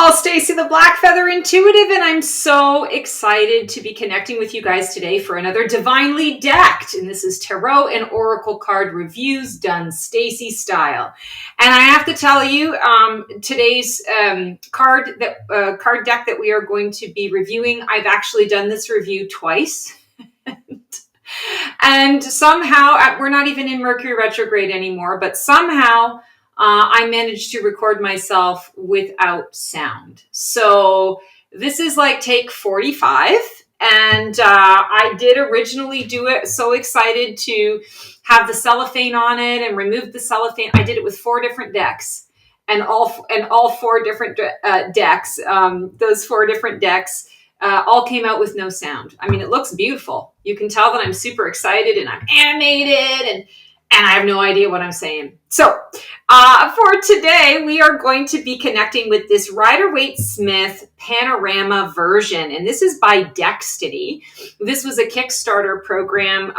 y'all, Stacy the Black Feather Intuitive, and I'm so excited to be connecting with you guys today for another Divinely Decked. And this is Tarot and Oracle card reviews done Stacy style. And I have to tell you, today's card deck that we are going to be reviewing, I've actually done this review twice. And somehow, we're not even in Mercury retrograde anymore, but somehow I managed to record myself without sound. So this is like take 45. And I did originally do it. So excited to have the cellophane on it and remove the cellophane. I did it with 4 different decks, and all 4 different decks. Those 4 different decks all came out with no sound. I mean, it looks beautiful. You can tell that I'm super excited and I'm animated and I have no idea what I'm saying. So for today, we are going to be connecting with this Rider-Waite-Smith Panorama version. And this is by Dextity. This was a Kickstarter program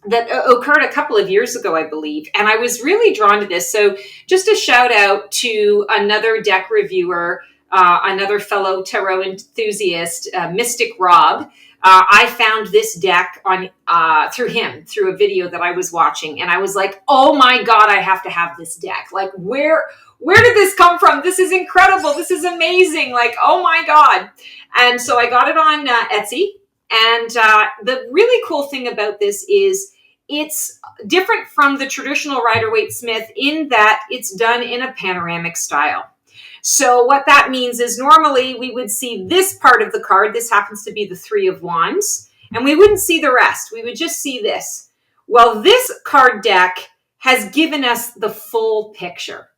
that occurred a couple of years ago, I believe. And I was really drawn to this. So just a shout out to another deck reviewer, another fellow tarot enthusiast, Mystic Rob. I found this deck on through a video that I was watching, and I was like, "Oh my God, I have to have this deck! Like, where did this come from? This is incredible! This is amazing! Like, oh my God!" And so I got it on Etsy. And the really cool thing about this is it's different from the traditional Rider-Waite-Smith in that it's done in a panoramic style. So what that means is normally we would see this part of the card. This happens to be the 3 of Wands, and we wouldn't see the rest. We would just see this. Well, this card deck has given us the full picture.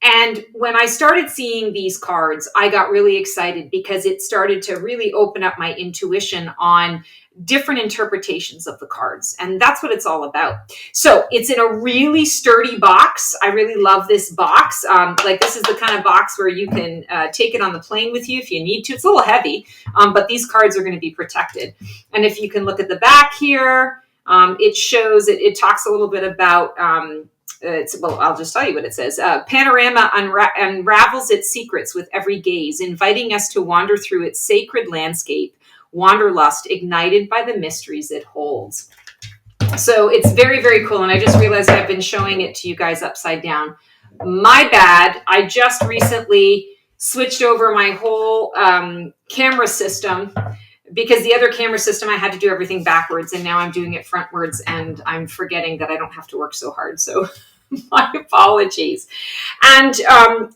And when I started seeing these cards, I got really excited because it started to really open up my intuition on different interpretations of the cards. And that's what it's all about. So it's in a really sturdy box. I really love this box. Like, this is the kind of box where you can take it on the plane with you if you need to. It's a little heavy, but these cards are going to be protected. And if you can look at the back here, it shows, it talks a little bit about, well, I'll just tell you what it says. Panorama unravels its secrets with every gaze, inviting us to wander through its sacred landscape, wanderlust ignited by the mysteries it holds. So it's very, very cool. And I just realized I've been showing it to you guys upside down. My bad. I just recently switched over my whole camera system, because the other camera system, I had to do everything backwards, and now I'm doing it frontwards, and I'm forgetting that I don't have to work so hard. So my apologies. And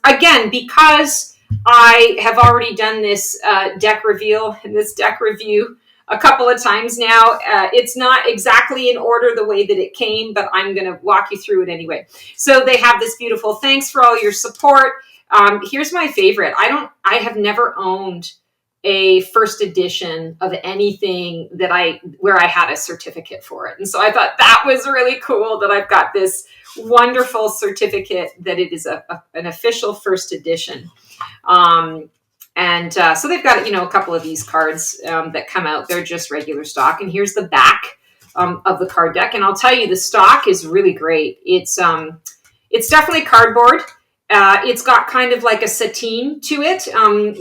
again, because I have already done this deck reveal and this deck review a couple of times now, it's not exactly in order the way that it came, but I'm going to walk you through it anyway. So they have this beautiful, thanks for all your support. Here's my favorite. I have never owned a first edition of anything where I had a certificate for it. And so I thought that was really cool that I've got this wonderful certificate that it is an official first edition. So they've got, a couple of these cards that come out. They're just regular stock. And here's the back of the card deck. And I'll tell you, the stock is really great. It's definitely cardboard. It's got kind of like a sateen to it,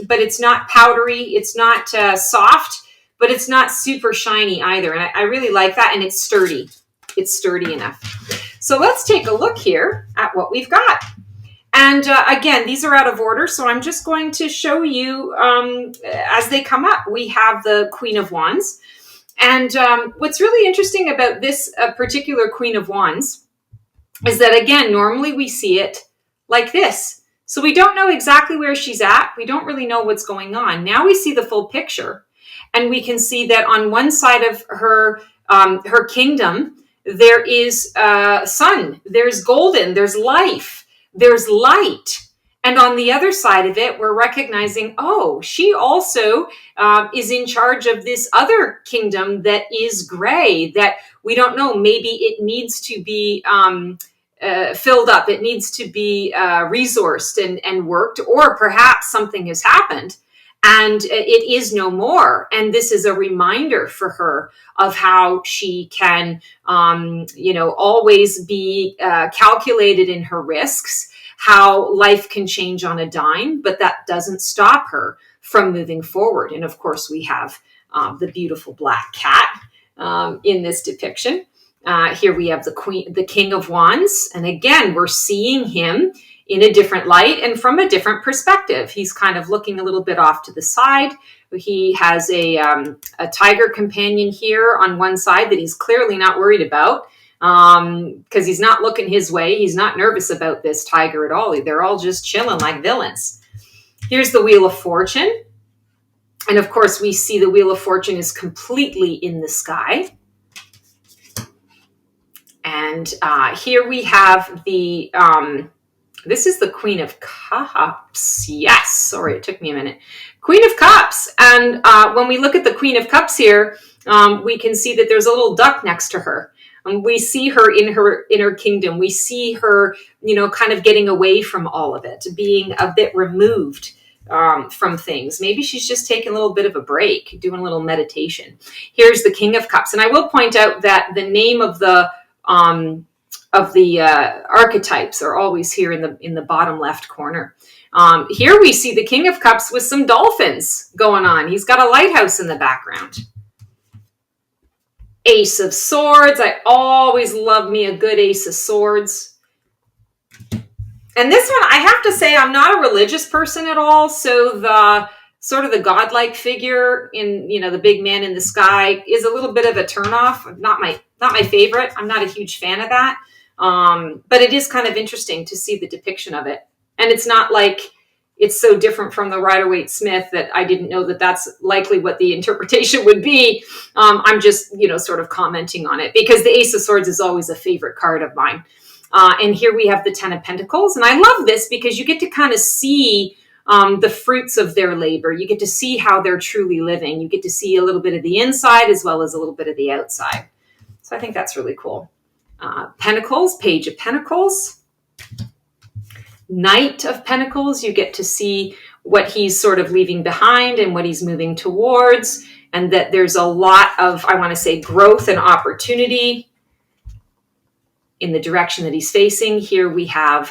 but it's not powdery. It's not soft, but it's not super shiny either. And I really like that. And it's sturdy. It's sturdy enough. So let's take a look here at what we've got. And again, these are out of order, so I'm just going to show you as they come up. We have the Queen of Wands. And what's really interesting about this particular Queen of Wands is that, again, normally we see it like this. So we don't know exactly where she's at. We don't really know what's going on. Now we see the full picture, and we can see that on one side of her kingdom, there is sun, there's golden, there's life, there's light. And on the other side of it, we're recognizing, oh, she also is in charge of this other kingdom that is gray, that we don't know. Maybe it needs to be filled up. It needs to be resourced and worked, or perhaps something has happened and it is no more. And this is a reminder for her of how she can, always be calculated in her risks, how life can change on a dime, but that doesn't stop her from moving forward. And of course, we have the beautiful black cat in this depiction. Here we have the King of Wands. And again, we're seeing him in a different light and from a different perspective. He's kind of looking a little bit off to the side. He has a tiger companion here on one side that he's clearly not worried about, because he's not looking his way. He's not nervous about this tiger at all. They're all just chilling like villains. Here's the Wheel of Fortune. And of course, we see the Wheel of Fortune is completely in the sky. And here we have the, this is the Queen of Cups. Yes, sorry, it took me a minute. Queen of Cups. And when we look at the Queen of Cups here, we can see that there's a little duck next to her. We see her in her inner kingdom. We see her, kind of getting away from all of it, being a bit removed from things. Maybe she's just taking a little bit of a break, doing a little meditation. Here's the King of Cups. And I will point out that the name of the archetypes are always here in the bottom left corner. Here we see the King of Cups with some dolphins going on. He's got a lighthouse in the background. Ace of Swords. I always love me a good Ace of Swords. And this one, I have to say, I'm not a religious person at all. So the sort of the godlike figure in, the big man in the sky is a little bit of a turnoff. Not my favorite. I'm not a huge fan of that. But it is kind of interesting to see the depiction of it. And it's not like it's so different from the Rider-Waite-Smith that I didn't know that that's likely what the interpretation would be. I'm just, sort of commenting on it because the Ace of Swords is always a favorite card of mine. And here we have the Ten of Pentacles. And I love this because you get to kind of see the fruits of their labor. You get to see how they're truly living. You get to see a little bit of the inside as well as a little bit of the outside. So I think that's really cool. Pentacles, Page of Pentacles. Knight of Pentacles, you get to see what he's sort of leaving behind and what he's moving towards, and that there's a lot of, I want to say, growth and opportunity in the direction that he's facing. Here we have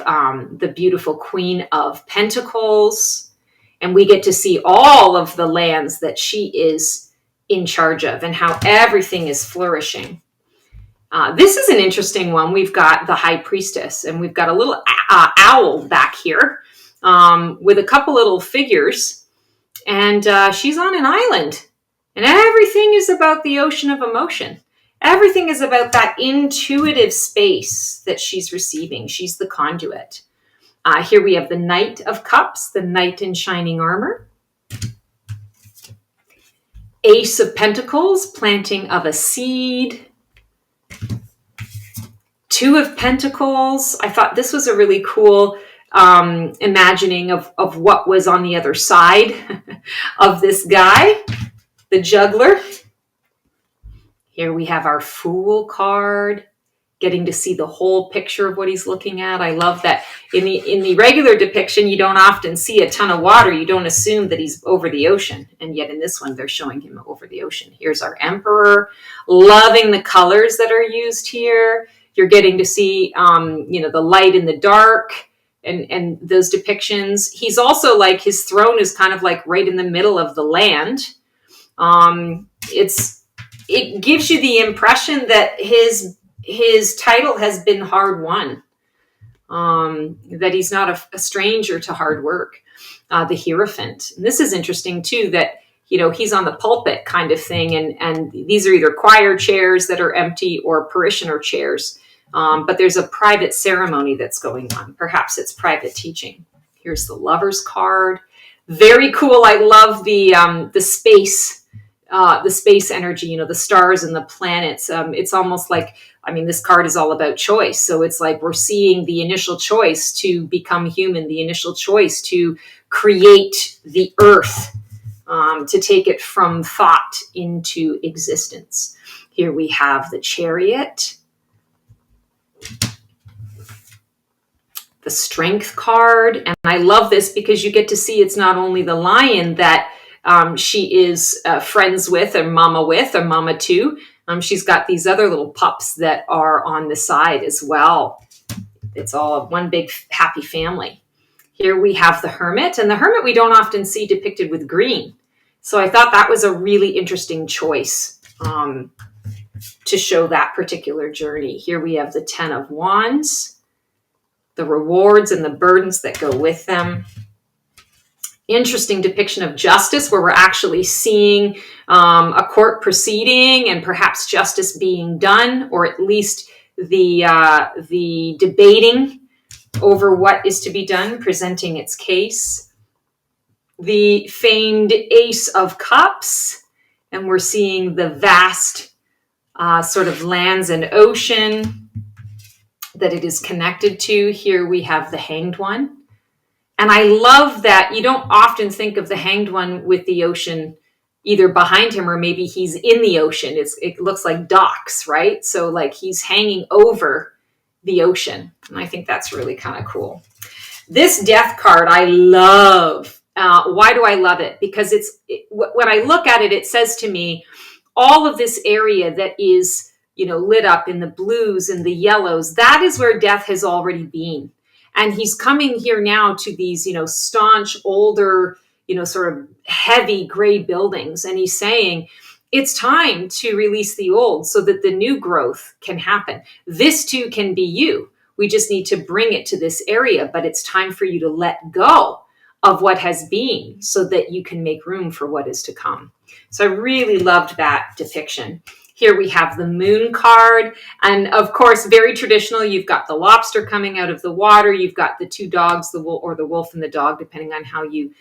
the beautiful Queen of Pentacles, and we get to see all of the lands that she is in charge of and how everything is flourishing. This is an interesting one. We've got the High Priestess, and we've got a little owl back here with a couple little figures, and she's on an island, and everything is about the ocean of emotion. Everything is about that intuitive space that she's receiving. She's the conduit. Here we have the Knight of Cups, the knight in shining armor. Ace of Pentacles, planting of a seed. Two of Pentacles. I thought this was a really cool imagining of what was on the other side of this guy, the juggler. Here we have our Fool card, getting to see the whole picture of what he's looking at. I love that in the regular depiction, you don't often see a ton of water. You don't assume that he's over the ocean. And yet in this one, they're showing him over the ocean. Here's our Emperor, loving the colors that are used here. You're getting to see, the light and the dark and those depictions. He's also like, his throne is kind of like right in the middle of the land. It gives you the impression that his title has been hard won, that he's not a stranger to hard work. The Hierophant. And this is interesting too, that, he's on the pulpit kind of thing. And these are either choir chairs that are empty or parishioner chairs. But there's a private ceremony that's going on. Perhaps it's private teaching. Here's the Lover's card. Very cool. I love the space energy, the stars and the planets. It's almost like, this card is all about choice. So it's like we're seeing the initial choice to become human, the initial choice to create the earth, to take it from thought into existence. Here we have the Chariot. The Strength card. And I love this because you get to see it's not only the lion that she is friends with or mama to. She's got these other little pups that are on the side as well. it's all one big happy family. Here we have the Hermit, and the Hermit we don't often see depicted with green. So I thought that was a really interesting choice to show that particular journey. Here we have the 10 of Wands, the rewards and the burdens that go with them. Interesting depiction of justice, where we're actually seeing a court proceeding and perhaps justice being done, or at least the debating over what is to be done, presenting its case. The famed Ace of Cups, and we're seeing the vast sort of lands and ocean that it is connected to. Here we have the Hanged One. And I love that you don't often think of the Hanged One with the ocean either behind him or maybe he's in the ocean. It looks like docks, right? So like he's hanging over the ocean. And I think that's really kind of cool. This Death card I love. Why do I love it? Because when I look at it, it says to me, all of this area that is, lit up in the blues and the yellows, that is where death has already been. And he's coming here now to these, staunch, older, sort of heavy gray buildings. And he's saying, it's time to release the old so that the new growth can happen. This too can be you. We just need to bring it to this area, but it's time for you to let go of what has been so that you can make room for what is to come. So I really loved that depiction. Here we have the Moon card. And of course, very traditional. You've got the lobster coming out of the water. You've got the two dogs, the wolf and the dog, depending on how you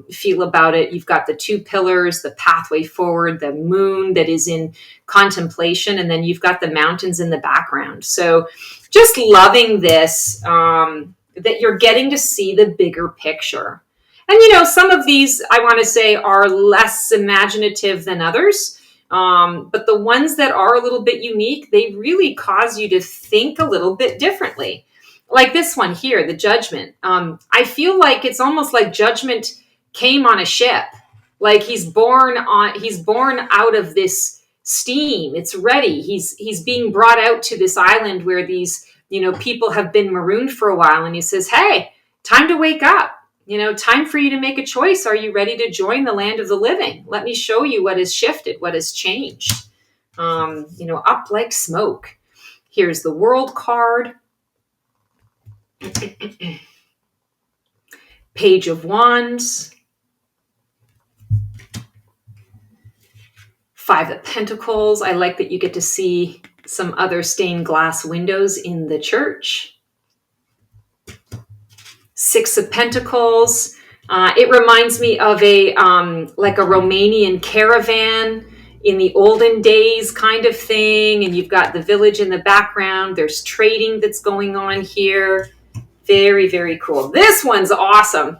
feel about it. You've got the two pillars, the pathway forward, the moon that is in contemplation, and then you've got the mountains in the background. So just loving this, that you're getting to see the bigger picture. And, some of these, I want to say, are less imaginative than others. But the ones that are a little bit unique, they really cause you to think a little bit differently. Like this one here, the Judgment. I feel like it's almost like Judgment came on a ship. Like he's born out of this steam. It's ready. He's being brought out to this island where these, people have been marooned for a while. And he says, hey, time to wake up. Time for you to make a choice. Are you ready to join the land of the living? Let me show you what has shifted, what has changed. Up like smoke. Here's the World card. Page of Wands. 5 of Pentacles. I like that you get to see some other stained glass windows in the church. 6 of Pentacles. It reminds me of a Romanian caravan in the olden days kind of thing. And you've got the village in the background. There's trading that's going on here. Very, very cool. This one's awesome.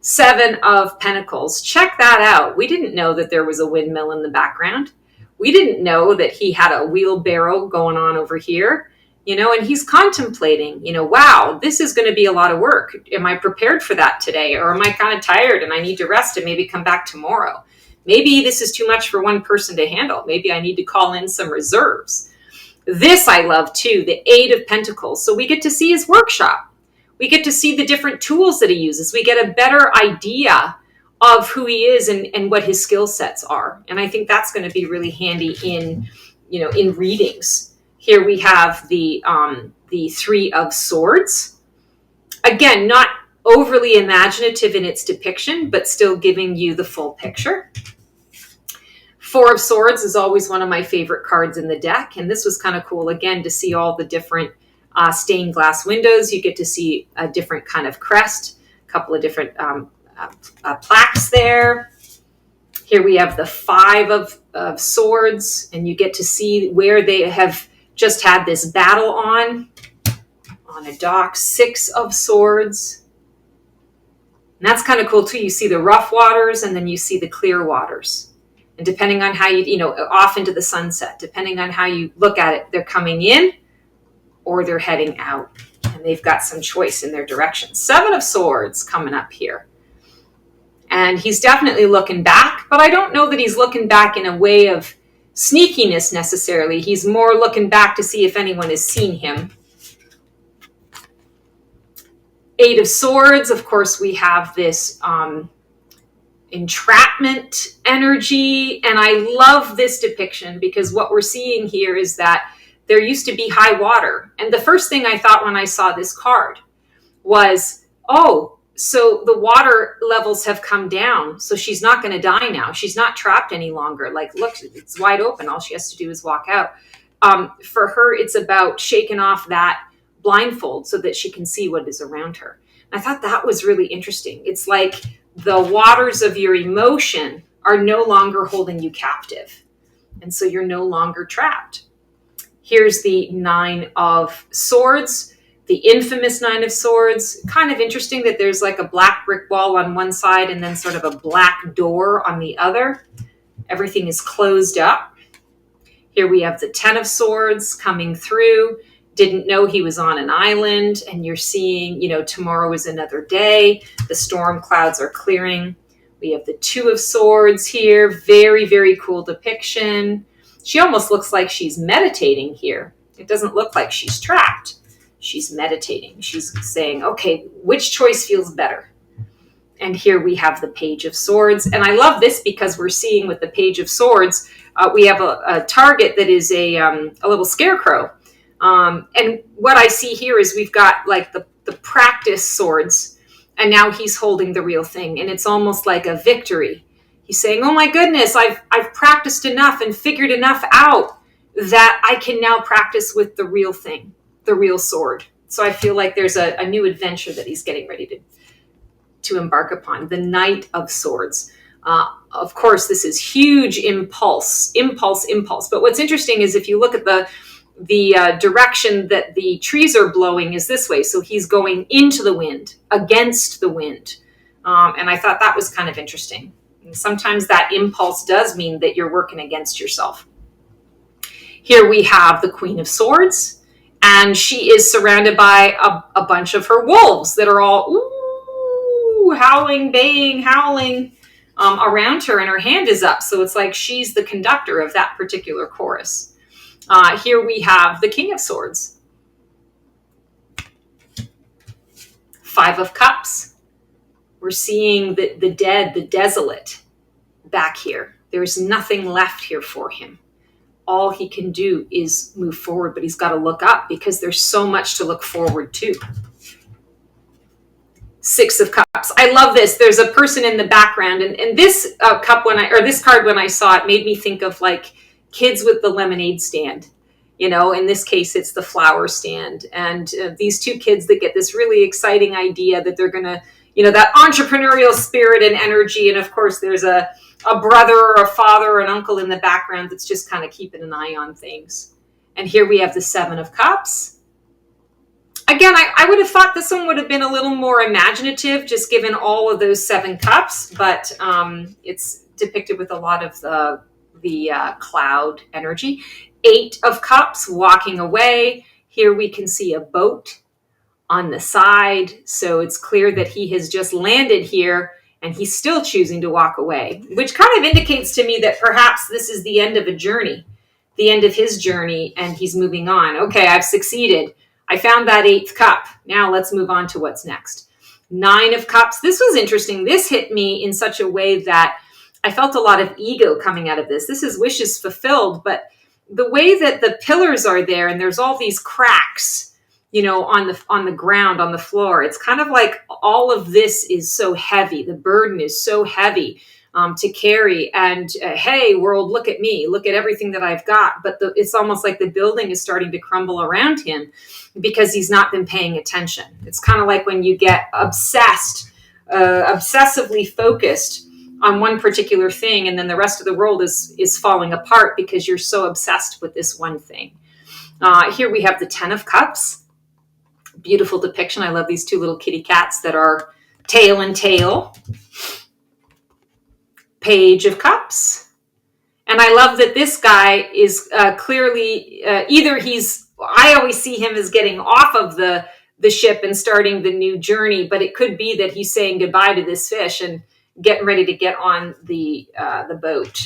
7 of Pentacles. Check that out. We didn't know that there was a windmill in the background. We didn't know that he had a wheelbarrow going on over here. And he's contemplating, wow, this is going to be a lot of work. Am I prepared for that today? Or am I kind of tired and I need to rest and maybe come back tomorrow? Maybe this is too much for one person to handle. Maybe I need to call in some reserves. This I love too, the 8 of Pentacles. So we get to see his workshop. We get to see the different tools that he uses. We get a better idea of who he is and what his skill sets are. And I think that's going to be really handy in readings. Here we have the 3 of Swords. Again, not overly imaginative in its depiction, but still giving you the full picture. 4 of Swords is always one of my favorite cards in the deck. And this was kind of cool, again, to see all the different stained glass windows. You get to see a different kind of crest, a couple of different plaques there. Here we have the 5 of Swords, and you get to see where they have just had this battle on a dock. 6 of Swords. And that's kind of cool too. You see the rough waters and then you see the clear waters. And depending on how off into the sunset, depending on how you look at it, they're coming in or they're heading out. And they've got some choice in their direction. 7 of Swords coming up here. And he's definitely looking back, but I don't know that he's looking back in a way of sneakiness necessarily. He's more looking back to see if anyone has seen him. Eight of Swords, of course, we have this entrapment energy. And I love this depiction because what we're seeing here is that there used to be high water. And the first thing I thought when I saw this card was, oh, so the water levels have come down. So she's not going to die now. She's not trapped any longer. Like, look, it's wide open. All she has to do is walk out. For her, it's about shaking off that blindfold so that she can see what is around her. And I thought that was really interesting. It's like the waters of your emotion are no longer holding you captive. And so you're no longer trapped. Here's the Nine of Swords, the infamous Nine of Swords. Kind of interesting that there's like a black brick wall on one side and then sort of a black door on the other. Everything is closed up. Here we have the Ten of Swords coming through. Didn't know he was on an island, and you're seeing, tomorrow is another day. The storm clouds are clearing. We have the Two of Swords here. Very, very cool depiction. She almost looks like she's meditating here. It doesn't look like she's trapped. She's meditating. She's saying, okay, which choice feels better? And here we have the Page of Swords. And I love this because we're seeing with the Page of Swords, we have a target that is a little scarecrow. And what I see here is we've got like the practice swords, and now he's holding the real thing. And it's almost like a victory. He's saying, oh my goodness, I've practiced enough and figured enough out that I can now practice with the real thing, the real sword. So I feel like there's a new adventure that he's getting ready to embark upon. The Knight of Swords. Of course, this is huge impulse. But what's interesting is if you look at the direction that the trees are blowing is this way. So he's going into the wind, against the wind. And I thought that was kind of interesting. And sometimes that impulse does mean that you're working against yourself. Here we have the Queen of Swords, and she is surrounded by a bunch of her wolves that are all howling, baying, howling around her, and her hand is up. So it's like she's the conductor of that particular chorus. Here we have the King of Swords. Five of Cups. We're seeing the dead, the desolate back here. There's nothing left here for him. All he can do is move forward, but he's got to look up because there's so much to look forward to. Six of Cups. I love this. There's a person in the background, and this this card when I saw it made me think of like kids with the lemonade stand. In this case, it's the flower stand. And these two kids that get this really exciting idea that they're going to, that entrepreneurial spirit and energy. And of course, there's a brother or a father or an uncle in the background that's just kind of keeping an eye on things. And here we have the Seven of Cups. Again, I would have thought this one would have been a little more imaginative, just given all of those seven cups. But it's depicted with a lot of the cloud energy. Eight of Cups walking away. Here we can see a boat on the side. So it's clear that he has just landed here and he's still choosing to walk away, which kind of indicates to me that perhaps this is the end of a journey, the end of his journey, and he's moving on. Okay, I've succeeded. I found that eighth cup. Now let's move on to what's next. Nine of Cups. This was interesting. This hit me in such a way that I felt a lot of ego coming out of this. This is wishes fulfilled, but the way that the pillars are there and there's all these cracks, on the ground, on the floor, it's kind of like all of this is so heavy. The burden is so heavy to carry. And hey, world, look at me. Look at everything that I've got. But it's almost like the building is starting to crumble around him because he's not been paying attention. It's kind of like when you get obsessively focused on one particular thing, and then the rest of the world is falling apart because you're so obsessed with this one thing. Here we have the Ten of Cups. Beautiful depiction. I love these two little kitty cats that are tail and tail. Page of Cups. And I love that this guy is clearly, I always see him as getting off of the ship and starting the new journey, but it could be that he's saying goodbye to this fish and getting ready to get on the boat.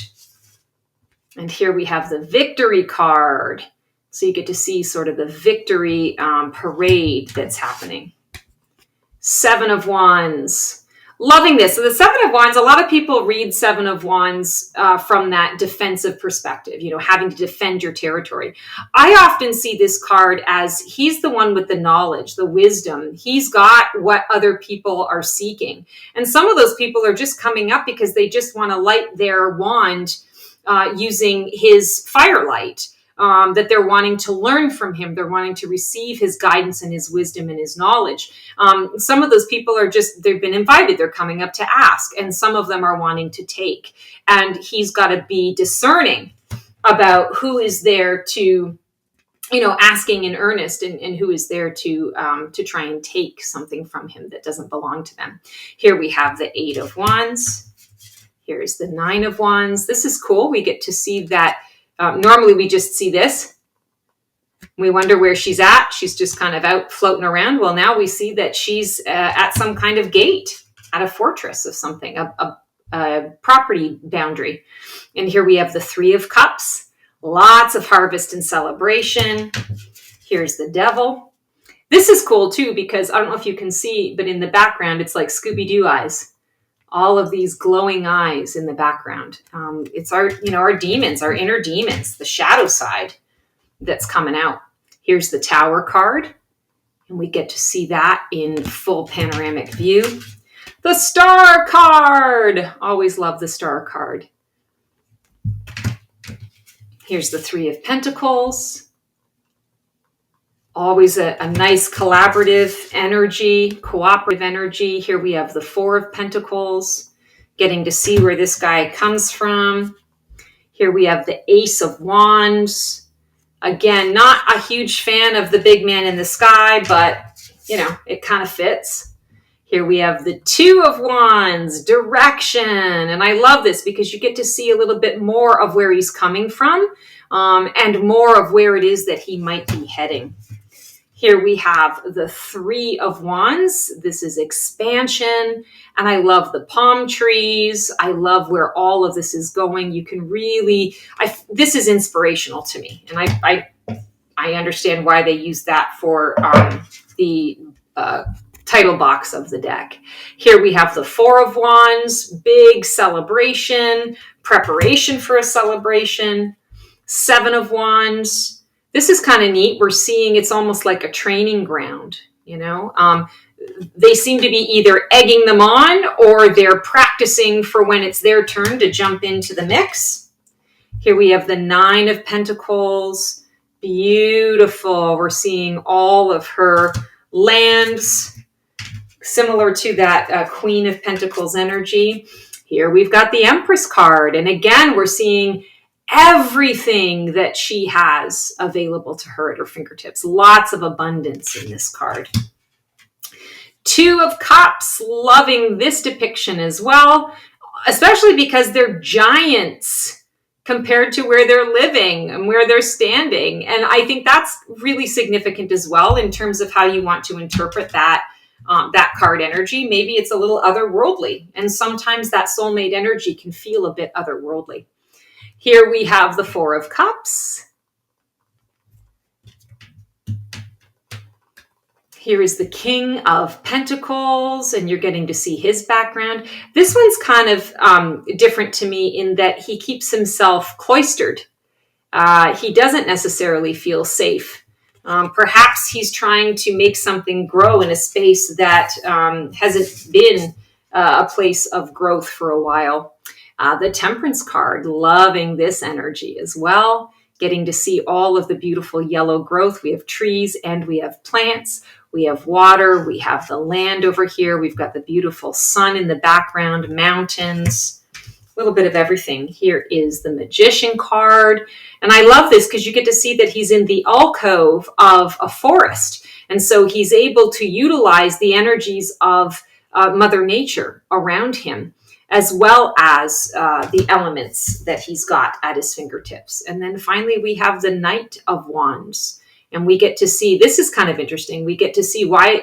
And here we have the victory card. So you get to see sort of the victory parade that's happening. Seven of Wands. Loving this. So the Seven of Wands, a lot of people read Seven of Wands from that defensive perspective, you know, having to defend your territory. I often see this card as he's the one with the knowledge, the wisdom. He's got what other people are seeking. And some of those people are just coming up because they just want to light their wand using his firelight. That they're wanting to learn from him. They're wanting to receive his guidance and his wisdom and his knowledge. Some of those people are just, they've been invited. They're coming up to ask. And some of them are wanting to take. And he's got to be discerning about who is there to, you know, asking in earnest and who is there to try and take something from him that doesn't belong to them. Here we have the Eight of Wands. Here's the Nine of Wands. This is cool. We get to see that. Normally we just see this. We wonder where she's at. She's just kind of out floating around. Well, now we see that she's at some kind of gate, at a fortress of something, a property boundary. And here we have the Three of Cups. Lots of harvest and celebration. Here's the Devil. This is cool too, because I don't know if you can see, but in the background, it's like Scooby-Doo eyes. All of these glowing eyes in the background. It's our, you know, our demons, our inner demons, the shadow side that's coming out. Here's the Tower card, and we get to see that in full panoramic view. The Star card. Always love the Star card. Here's the Three of Pentacles. Always a nice collaborative energy, cooperative energy. Here we have the Four of Pentacles, getting to see where this guy comes from. Here we have the Ace of Wands. Again, not a huge fan of the big man in the sky, but, you know, it kind of fits. Here we have the Two of Wands, direction. And I love this because you get to see a little bit more of where he's coming from and more of where it is that he might be heading. Here we have the Three of Wands. This is expansion. And I love the palm trees. I love where all of this is going. You can really, this is inspirational to me. And I understand why they use that for the title box of the deck. Here we have the Four of Wands, big celebration, preparation for a celebration. Seven of Wands. This is kind of neat. We're seeing it's almost like a training ground, you know. They seem to be either egging them on or they're practicing for when it's their turn to jump into the mix. Here we have the Nine of Pentacles. Beautiful. We're seeing all of her lands, similar to that Queen of Pentacles energy. Here we've got the Empress card. And again, we're seeing everything that she has available to her at her fingertips. Lots of abundance in this card. Two of Cups, loving this depiction as well, especially because they're giants compared to where they're living and where they're standing. And I think that's really significant as well in terms of how you want to interpret that card energy. Maybe it's a little otherworldly, and sometimes that soulmate energy can feel a bit otherworldly. Here we have the Four of Cups. Here is the King of Pentacles, and you're getting to see his background. This one's kind of different to me in that he keeps himself cloistered. He doesn't necessarily feel safe. Perhaps he's trying to make something grow in a space that hasn't been a place of growth for a while. The Temperance card, loving this energy as well. Getting to see all of the beautiful yellow growth. We have trees and we have plants. We have water. We have the land over here. We've got the beautiful sun in the background, mountains, a little bit of everything. Here is the Magician card. And I love this because you get to see that he's in the alcove of a forest. And so he's able to utilize the energies of Mother Nature around him, as well as the elements that he's got at his fingertips. And then finally, we have the Knight of Wands. And we get to see, this is kind of interesting, we get to see why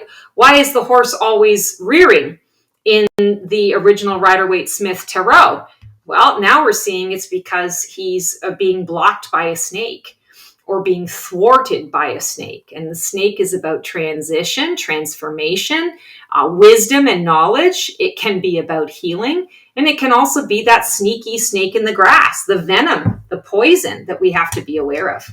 is the horse always rearing in the original Rider-Waite-Smith Tarot? Well, now we're seeing it's because he's being blocked by a snake. or being thwarted by a snake. And the snake is about transition, transformation, wisdom, and knowledge. It can be about healing. And it can also be that sneaky snake in the grass, the venom, the poison that we have to be aware of.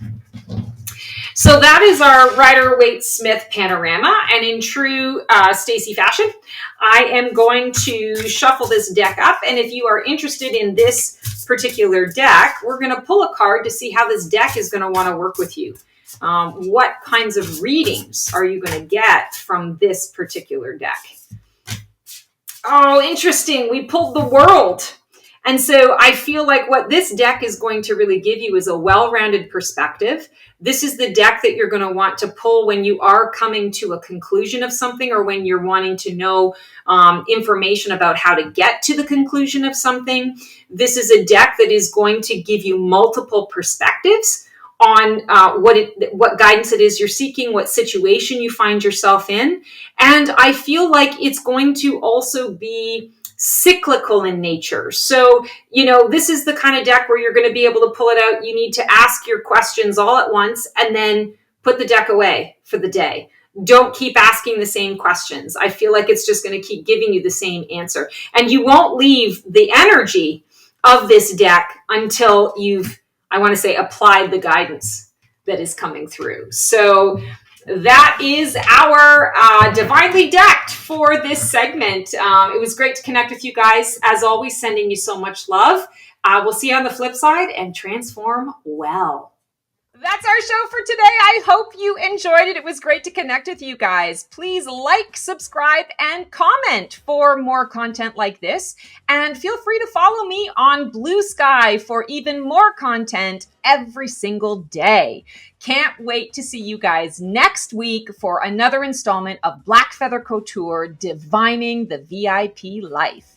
So that is our Rider-Waite-Smith Panorama. And in true Stacy fashion, I am going to shuffle this deck up. And if you are interested in this particular deck, we're going to pull a card to see how this deck is going to want to work with you. What kinds of readings are you going to get from this particular deck? Oh, interesting. We pulled the World. And so I feel like what this deck is going to really give you is a well-rounded perspective. This is the deck that you're going to want to pull when you are coming to a conclusion of something, or when you're wanting to know information about how to get to the conclusion of something. This is a deck that is going to give you multiple perspectives on what guidance it is you're seeking, what situation you find yourself in. And I feel like it's going to also be cyclical in nature. So, this is the kind of deck where you're going to be able to pull it out. You need to ask your questions all at once and then put the deck away for the day. Don't keep asking the same questions. I feel like it's just going to keep giving you the same answer. And you won't leave the energy of this deck until you've, I want to say, applied the guidance that is coming through. So that is our Divinely Decked for this segment. It was great to connect with you guys. As always, sending you so much love. We'll see you on the flip side, and transform well. That's our show for today. I hope you enjoyed it. It was great to connect with you guys. Please like, subscribe, and comment for more content like this. And feel free to follow me on Blue Sky for even more content every single day. Can't wait to see you guys next week for another installment of Black Feather Couture, Divining the VIP Life.